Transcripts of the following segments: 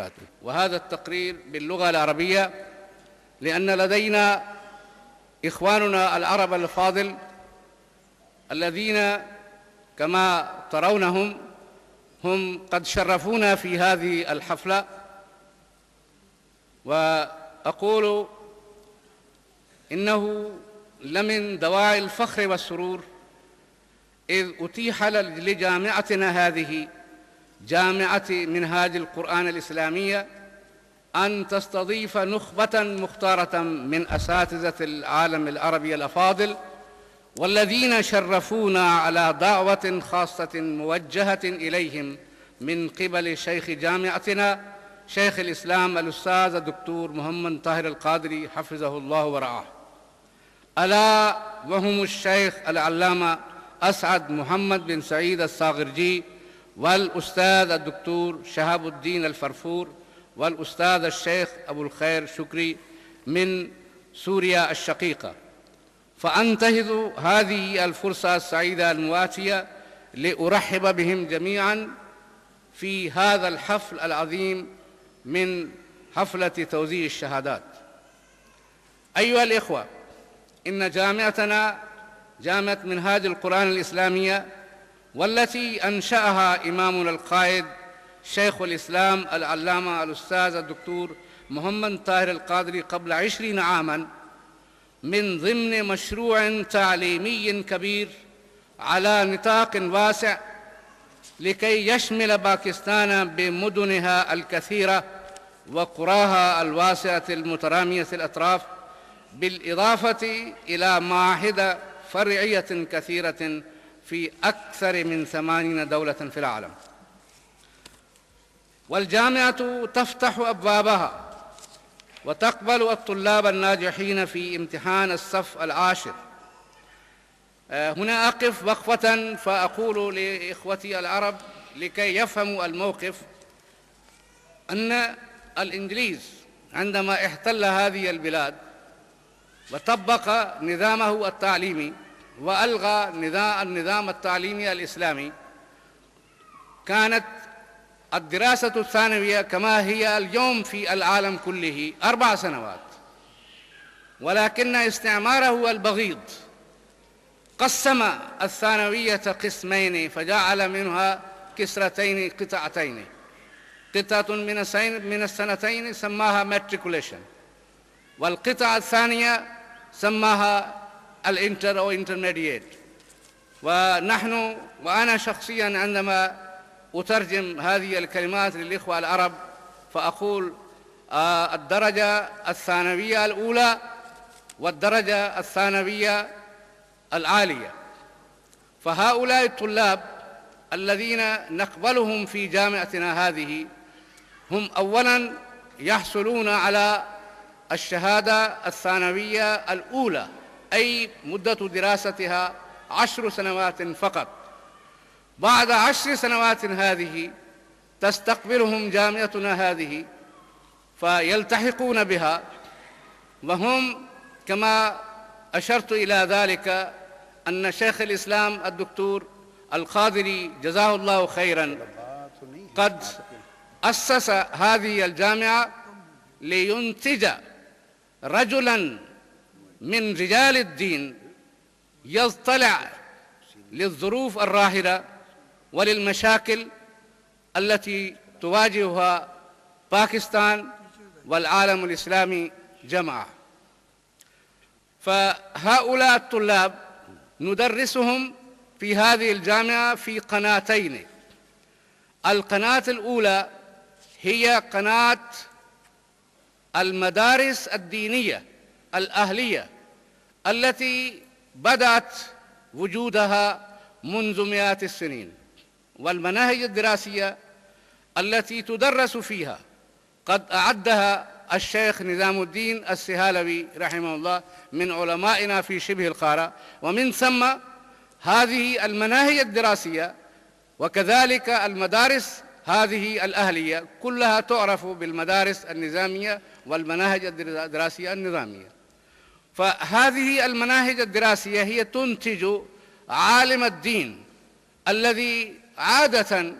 وبركاته. وهذا التقرير باللغة العربية لأن لدينا إخواننا العرب الفاضل الذين كما ترونهم هم قد شرفونا في هذه الحفلة، وأقول إنه لمن دواعي الفخر والسرور إذ أتيح لجامعتنا هذه جامعة منهاج القرآن الإسلامية أن تستضيف نخبة مختارة من أساتذة العالم العربي الأفاضل، والذين شرفونا على دعوة خاصة موجهة إليهم من قبل شيخ جامعتنا شيخ الإسلام الأستاذ الدكتور محمد طاهر القادري حفظه الله ورعاه، ألا وهم الشيخ العلامة أسعد محمد بن سعيد الصاغرجي، والأستاذ الدكتور شهاب الدين الفرفور، والأستاذ الشيخ أبو الخير شكري من سوريا الشقيقة. فأنتهز هذه الفرصة السعيدة المواتية لأرحب بهم جميعاً في هذا الحفل العظيم من حفلة توزيع الشهادات. أيها الإخوة، إن جامعتنا جامعة منهاج القرآن الإسلامية، والتي أنشأها إمامنا القائد شيخ الإسلام العلامة الأستاذ الدكتور محمد طاهر القادري قبل 20 عاماً، من ضمن مشروع تعليمي كبير على نطاق واسع لكي يشمل باكستان بمدنها الكثيرة وقراها الواسعة المترامية الأطراف، بالإضافة إلى معاهد فرعية كثيرة في أكثر من 80 دولة في العالم. والجامعة تفتح أبوابها وتقبل الطلاب الناجحين في امتحان الصف العاشر. هنا أقف وقفة فأقول لإخوتي العرب لكي يفهموا الموقف أن الإنجليز عندما احتل هذه البلاد وطبق نظامه التعليمي وألغى النظام التعليمي الإسلامي، كانت الدراسة الثانوية كما هي اليوم في العالم كله 4 سنوات، ولكن استعماره البغيض قسم الثانوية قسمين فجعل منها كسرتين قطعتين، قطعة من السنتين سماها matriculation، والقطعة الثانية سماها الانتر أو intermediate. وأنا شخصياً عندما أترجم هذه الكلمات للإخوة العرب فأقول الدرجة الثانوية الأولى والدرجة الثانوية العالية. فهؤلاء الطلاب الذين نقبلهم في جامعتنا هذه هم أولاً يحصلون على الشهادة الثانوية الأولى، أي مدة دراستها 10 سنوات فقط. بعد 10 سنوات هذه تستقبلهم جامعتنا هذه فيلتحقون بها، وهم كما أشرت إلى ذلك أن شيخ الإسلام الدكتور القادري جزاه الله خيراً قد أسس هذه الجامعة لينتج رجلاً من رجال الدين يطلع للظروف الراهنة وللمشاكل التي تواجهها باكستان والعالم الإسلامي جمعاء. فهؤلاء الطلاب ندرسهم في هذه الجامعة في قناتين. القناة الأولى هي قناة المدارس الدينية الأهلية التي بدأت وجودها منذ مئات السنين، والمناهج الدراسية التي تدرس فيها قد أعدها الشيخ نظام الدين السهالوي رحمه الله من علمائنا في شبه القارة. ومن ثم هذه المناهج الدراسية وكذلك المدارس هذه الأهلية كلها تعرف بالمدارس النظامية والمناهج الدراسية النظامية. فهذه المناهج الدراسية هي تنتج عالم الدين الذي عادة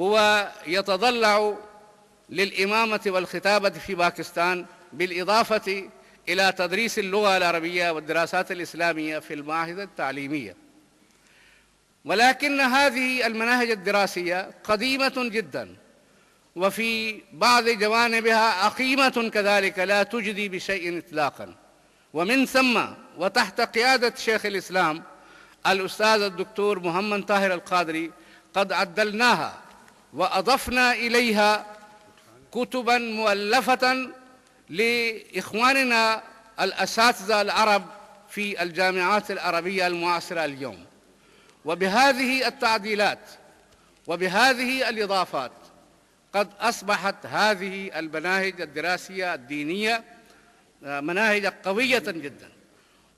هو يتضلع للإمامة والخطابة في باكستان، بالإضافة إلى تدريس اللغة العربية والدراسات الإسلامية في المعاهد التعليمية. ولكن هذه المناهج الدراسية قديمة جدا، وفي بعض جوانبها عقيمة كذلك لا تجدي بشيء إطلاقا. ومن ثم وتحت قيادة شيخ الإسلام الأستاذ الدكتور محمد طاهر القادري قد عدلناها وأضفنا إليها كتبا مؤلفة لإخواننا الأساتذة العرب في الجامعات العربية المعاصرة اليوم. وبهذه التعديلات وبهذه الإضافات قد أصبحت هذه المناهج الدراسية الدينية مناهج قوية جدا،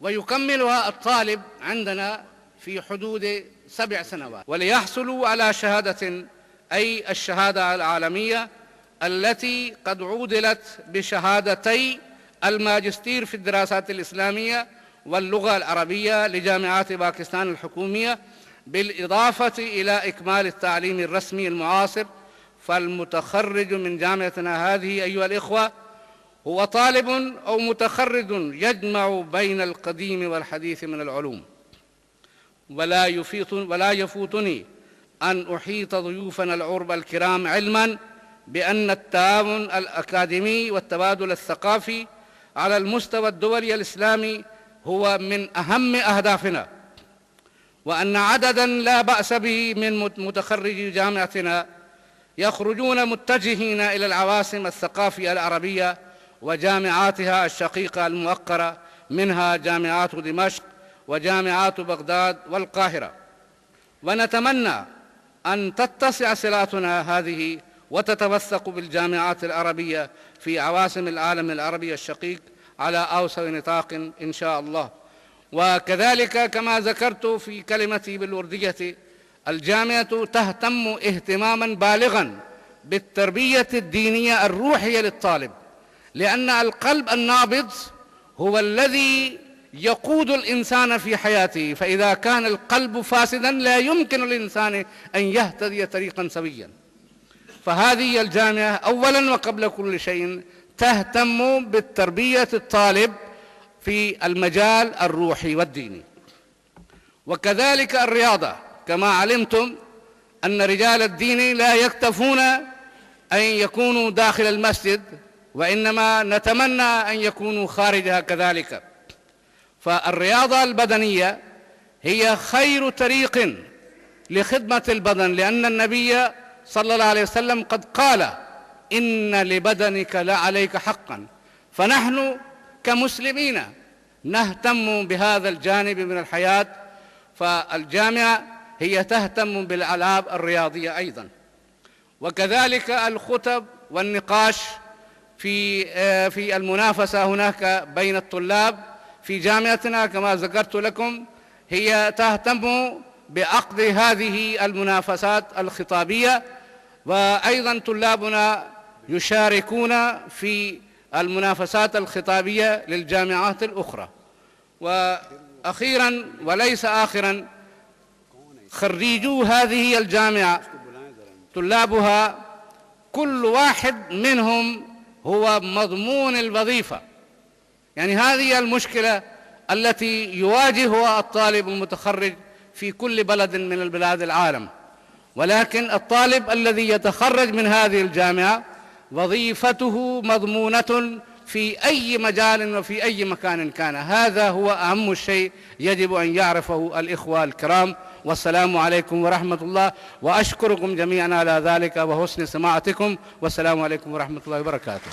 ويكملها الطالب عندنا في حدود 7 سنوات، وليحصلوا على شهادة، أي الشهادة العالمية التي قد عودلت بشهادتي الماجستير في الدراسات الإسلامية واللغة العربية لجامعات باكستان الحكومية، بالإضافة إلى إكمال التعليم الرسمي المعاصر. فالمتخرج من جامعتنا هذه أيها الإخوة هو طالب أو متخرج يجمع بين القديم والحديث من العلوم. ولا يفوتني أن أحيط ضيوفنا العرب الكرام علما بأن التعاون الأكاديمي والتبادل الثقافي على المستوى الدولي الإسلامي هو من أهم أهدافنا، وأن عددا لا بأس به من متخرجي جامعتنا يخرجون متجهين إلى العواصم الثقافية العربية وجامعاتها الشقيقة الموقرة، منها جامعات دمشق وجامعات بغداد والقاهرة. ونتمنى أن تتسع صلاتنا هذه وتتوثق بالجامعات العربية في عواصم العالم العربي الشقيق على أوسع نطاق إن شاء الله. وكذلك كما ذكرت في كلمتي بالوردية، الجامعة تهتم اهتماما بالغا بالتربية الدينية الروحية للطالب، لأن القلب النابض هو الذي يقود الإنسان في حياته، فإذا كان القلب فاسدا لا يمكن للإنسان أن يهتدي طريقا سويا. فهذه الجامعة أولا وقبل كل شيء تهتم بالتربية الطالب في المجال الروحي والديني. وكذلك الرياضة، كما علمتم أن رجال الدين لا يكتفون أن يكونوا داخل المسجد، وإنما نتمنى أن يكونوا خارجها كذلك. فالرياضة البدنية هي خير طريق لخدمة البدن، لأن النبي صلى الله عليه وسلم قد قال: إن لبدنك لعليك حقا. فنحن كمسلمين نهتم بهذا الجانب من الحياة، فالجامعة هي تهتم بالألعاب الرياضية أيضا. وكذلك الخطب والنقاش في المنافسة هناك بين الطلاب في جامعتنا كما ذكرت لكم، هي تهتم بعقد هذه المنافسات الخطابية، وأيضا طلابنا يشاركون في المنافسات الخطابية للجامعات الأخرى. وأخيرا وليس آخرا، خريجو هذه الجامعة طلابها كل واحد منهم هو مضمون الوظيفة. يعني هذه المشكلة التي يواجهها الطالب المتخرج في كل بلد من البلاد العالم، ولكن الطالب الذي يتخرج من هذه الجامعة وظيفته مضمونة في أي مجال وفي أي مكان كان. هذا هو أهم شيء يجب أن يعرفه الإخوة الكرام. والسلام عليكم ورحمة الله، وأشكركم جميعا على ذلك وحسن سماعتكم، والسلام عليكم ورحمة الله وبركاته.